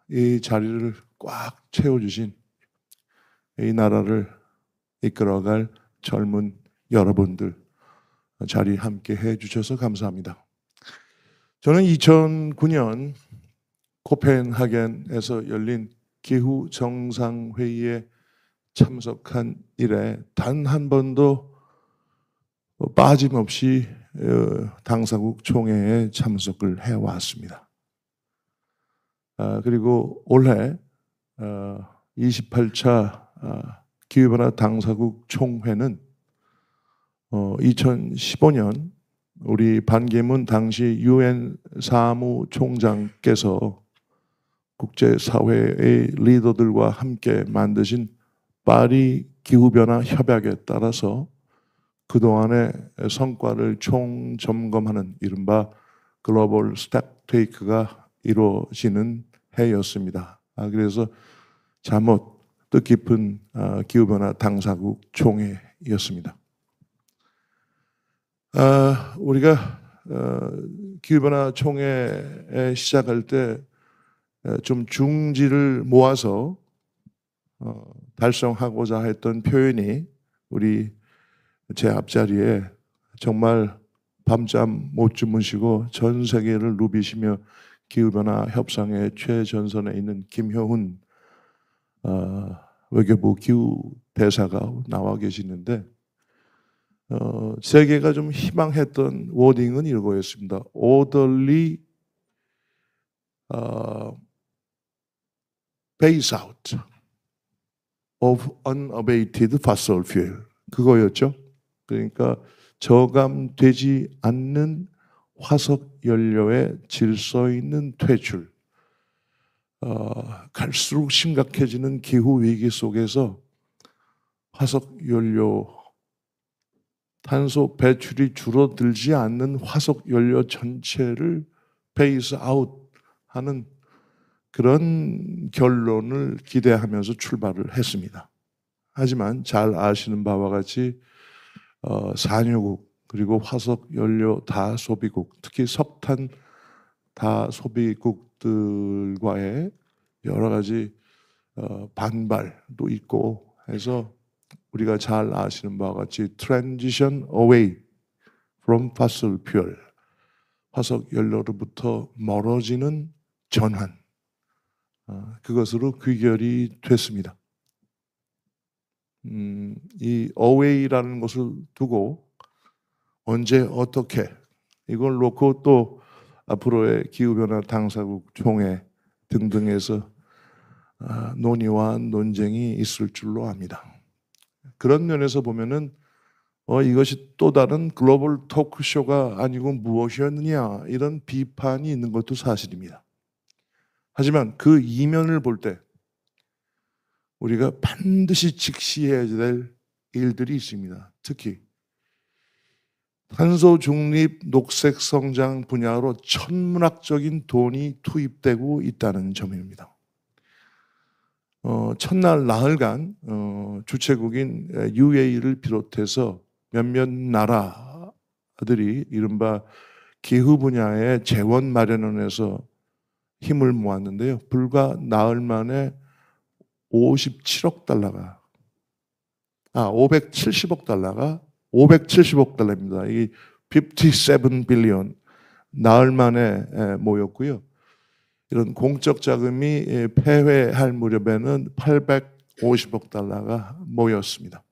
이 자리를 꽉 채워주신 이 나라를 이끌어갈 젊은 여러분들 자리 함께 해주셔서 감사합니다. 저는 2009년 코펜하겐에서 열린 기후 정상회의에 참석한 이래 단 한 번도 빠짐없이 당사국 총회에 참석을 해왔습니다. 그리고 올해 28차 기후변화 당사국 총회는 2015년 우리 반기문 당시 UN 사무총장께서 국제사회의 리더들과 함께 만드신 파리 기후변화 협약에 따라서 그동안의 성과를 총점검하는 이른바 글로벌 스택테이크가 이루어지는 해였습니다. 그래서 잠옷 뜻깊은 기후변화 당사국 총회였습니다. 우리가 기후변화 총회에 시작할 때 좀 중지를 모아서 달성하고자 했던 표현이 우리 제 앞자리에 정말 밤잠 못 주무시고 전 세계를 누비시며 기후변화 협상의 최전선에 있는 김효훈 외교부 기후대사가 나와 계시는데 세계가 좀 희망했던 워딩은 이거였습니다. Orderly phase out of unabated fossil fuel. 그거였죠. 그러니까 저감되지 않는 화석 연료의 질서 있는 퇴출. 갈수록 심각해지는 기후 위기 속에서 화석 연료 탄소 배출이 줄어들지 않는 화석 연료 전체를 페이스 아웃하는 그런 결론을 기대하면서 출발을 했습니다. 하지만 잘 아시는 바와 같이 산유국 그리고 화석 연료 다소비국, 특히 석탄 다소비국들과의 여러 가지 반발도 있고 해서 우리가 잘 아시는 바와 같이 transition away from fossil fuel, 화석 연료로부터 멀어지는 전환, 그것으로 귀결이 됐습니다. 이 away라는 것을 두고 언제 어떻게 이걸 놓고 또 앞으로의 기후변화 당사국 총회 등등에서 논의와 논쟁이 있을 줄로 압니다. 그런 면에서 보면은 이것이 또 다른 글로벌 토크쇼가 아니고 무엇이었느냐 이런 비판이 있는 것도 사실입니다. 하지만 그 이면을 볼 때 우리가 반드시 직시해야 될 일들이 있습니다. 특히 탄소 중립 녹색 성장 분야로 천문학적인 돈이 투입되고 있다는 점입니다. 첫날 나흘간 주최국인 UAE를 비롯해서 몇몇 나라들이 이른바 기후 분야의 재원 마련을 해서 힘을 모았는데요. 불과 나흘 만에 57억 달러가 570억 달러입니다. 이 57 빌리언 나흘 만에 모였고요. 이런 공적 자금이 폐회할 무렵에는 850억 달러가 모였습니다.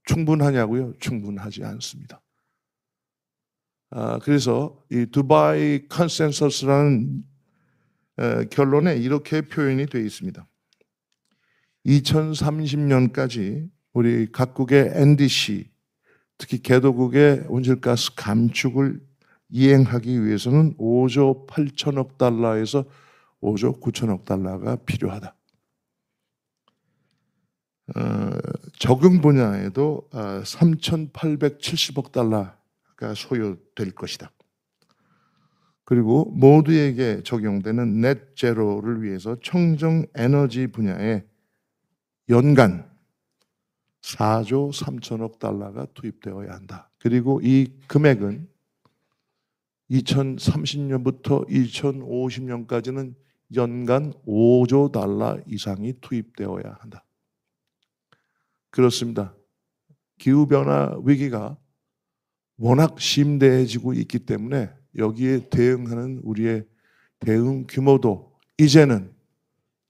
충분하냐고요? 충분하지 않습니다. 그래서 이 두바이 컨센서스라는 결론에 이렇게 표현이 되어 있습니다. 2030년까지 우리 각국의 NDC, 특히 개도국의 온실가스 감축을 이행하기 위해서는 5조 8천억 달러에서 5조 9천억 달러가 필요하다. 적응 분야에도 3,870억 달러가 소요될 것이다. 그리고 모두에게 적용되는 넷 제로를 위해서 청정 에너지 분야에 연간 4조 3천억 달러가 투입되어야 한다. 그리고 이 금액은 2030년부터 2050년까지는 연간 5조 달러 이상이 투입되어야 한다. 그렇습니다. 기후변화 위기가 워낙 심대해지고 있기 때문에 여기에 대응하는 우리의 대응 규모도 이제는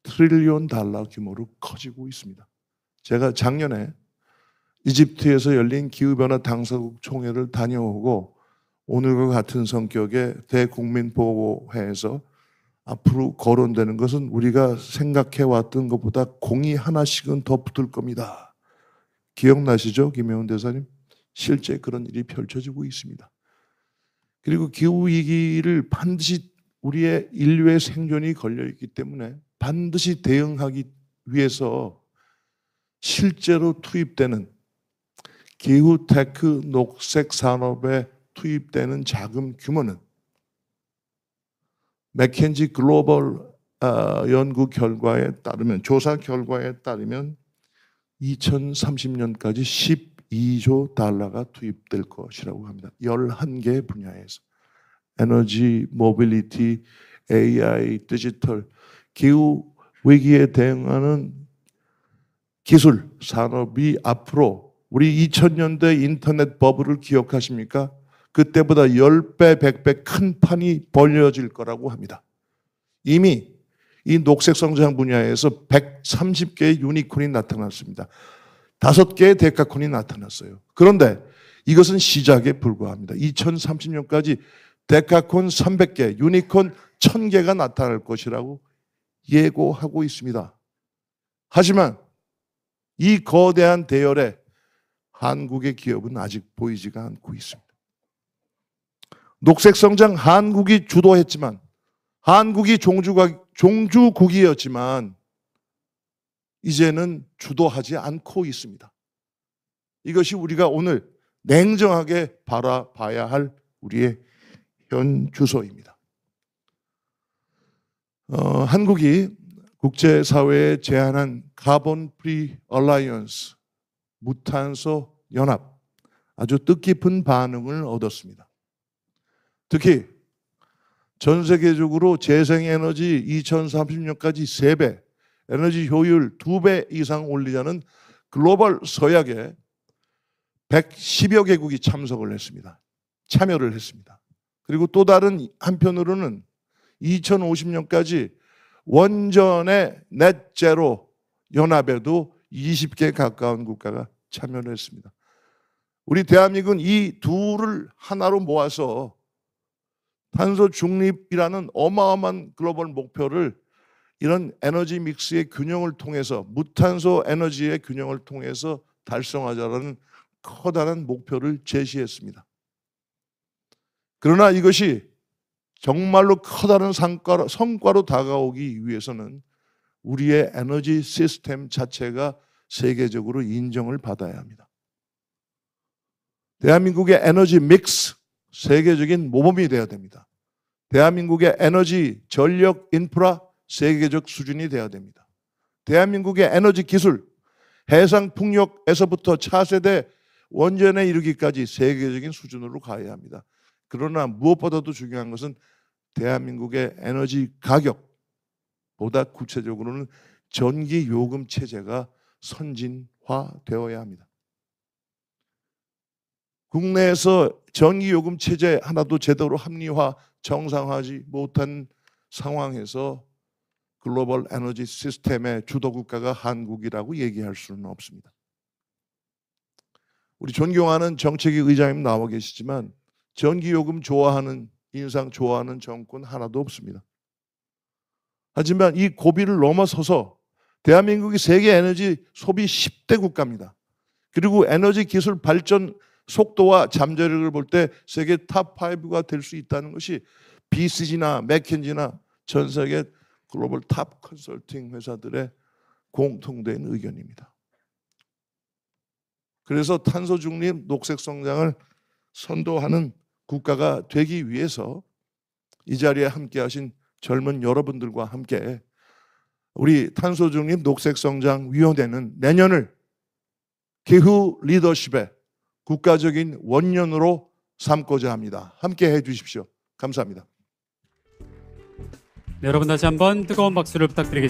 트릴리온 달러 규모로 커지고 있습니다. 제가 작년에 이집트에서 열린 기후변화 당사국 총회를 다녀오고 오늘과 같은 성격의 대국민보고회에서 앞으로 거론되는 것은 우리가 생각해왔던 것보다 공이 하나씩은 더 붙을 겁니다. 기억나시죠? 김혜원 대사님? 실제 그런 일이 펼쳐지고 있습니다. 그리고 기후위기를 반드시 우리의 인류의 생존이 걸려있기 때문에 반드시 대응하기 위해서 실제로 투입되는 기후테크 녹색 산업에 투입되는 자금 규모는 맥켄지 글로벌 연구 결과에 따르면, 조사 결과에 따르면 2030년까지 12조 달러가 투입될 것이라고 합니다. 11개 분야에서 에너지, 모빌리티, AI, 디지털, 기후 위기에 대응하는 기술, 산업이 앞으로 우리 2000년대 인터넷 버블을 기억하십니까? 그때보다 10배, 100배 큰 판이 벌려질 거라고 합니다. 이미 이 녹색 성장 분야에서 130개의 유니콘이 나타났습니다. 5개의 데카콘이 나타났어요. 그런데 이것은 시작에 불과합니다. 2030년까지 데카콘 300개, 유니콘 1000개가 나타날 것이라고 예고하고 있습니다. 하지만 이 거대한 대열에 한국의 기업은 아직 보이지가 않고 있습니다. 녹색 성장 한국이 주도했지만, 한국이 종주국이었지만 이제는 주도하지 않고 있습니다. 이것이 우리가 오늘 냉정하게 바라봐야 할 우리의 현 주소입니다. 한국이 국제사회에 제안한 카본 프리 얼라이언스, 무탄소 연합, 아주 뜻깊은 반응을 얻었습니다. 특히 전 세계적으로 재생에너지 2030년까지 3배, 에너지 효율 2배 이상 올리자는 글로벌 서약에 110여 개국이 참석을 했습니다. 참여를 했습니다. 그리고 또 다른 한편으로는 2050년까지 원전의 넷제로 연합에도 20개 가까운 국가가 참여를 했습니다. 우리 대한민국은 이 둘을 하나로 모아서 탄소 중립이라는 어마어마한 글로벌 목표를 이런 에너지 믹스의 균형을 통해서, 무탄소 에너지의 균형을 통해서 달성하자라는 커다란 목표를 제시했습니다. 그러나 이것이 정말로 커다란 성과로 다가오기 위해서는 우리의 에너지 시스템 자체가 세계적으로 인정을 받아야 합니다. 대한민국의 에너지 믹스, 세계적인 모범이 되어야 됩니다. 대한민국의 에너지 전력 인프라, 세계적 수준이 되어야 됩니다. 대한민국의 에너지 기술, 해상 풍력에서부터 차세대 원전에 이르기까지 세계적인 수준으로 가야 합니다. 그러나 무엇보다도 중요한 것은 대한민국의 에너지 가격보다 구체적으로는 전기 요금 체제가 선진화되어야 합니다. 국내에서 전기 요금 체제 하나도 제대로 합리화, 정상화하지 못한 상황에서 글로벌 에너지 시스템의 주도 국가가 한국이라고 얘기할 수는 없습니다. 우리 존경하는 정책위 의장님 나와 계시지만 전기 요금 좋아하는, 인상 좋아하는 정권 하나도 없습니다. 하지만 이 고비를 넘어서서 대한민국이 세계 에너지 소비 10대 국가입니다. 그리고 에너지 기술 발전 속도와 잠재력을 볼 때 세계 탑5가 될 수 있다는 것이 BCG나 맥켄지나 전 세계 글로벌 탑 컨설팅 회사들의 공통된 의견입니다. 그래서 탄소 중립, 녹색 성장을 선도하는 국가가 되기 위해서 이 자리에 함께하신 젊은 여러분들과 함께 우리 탄소 중립, 녹색 성장 위원회는 내년을 기후 리더십의 국가적인 원년으로 삼고자 합니다. 함께 해 주십시오. 감사합니다. 네, 여러분 다시 한번 뜨거운 박수를 부탁드리겠습니다.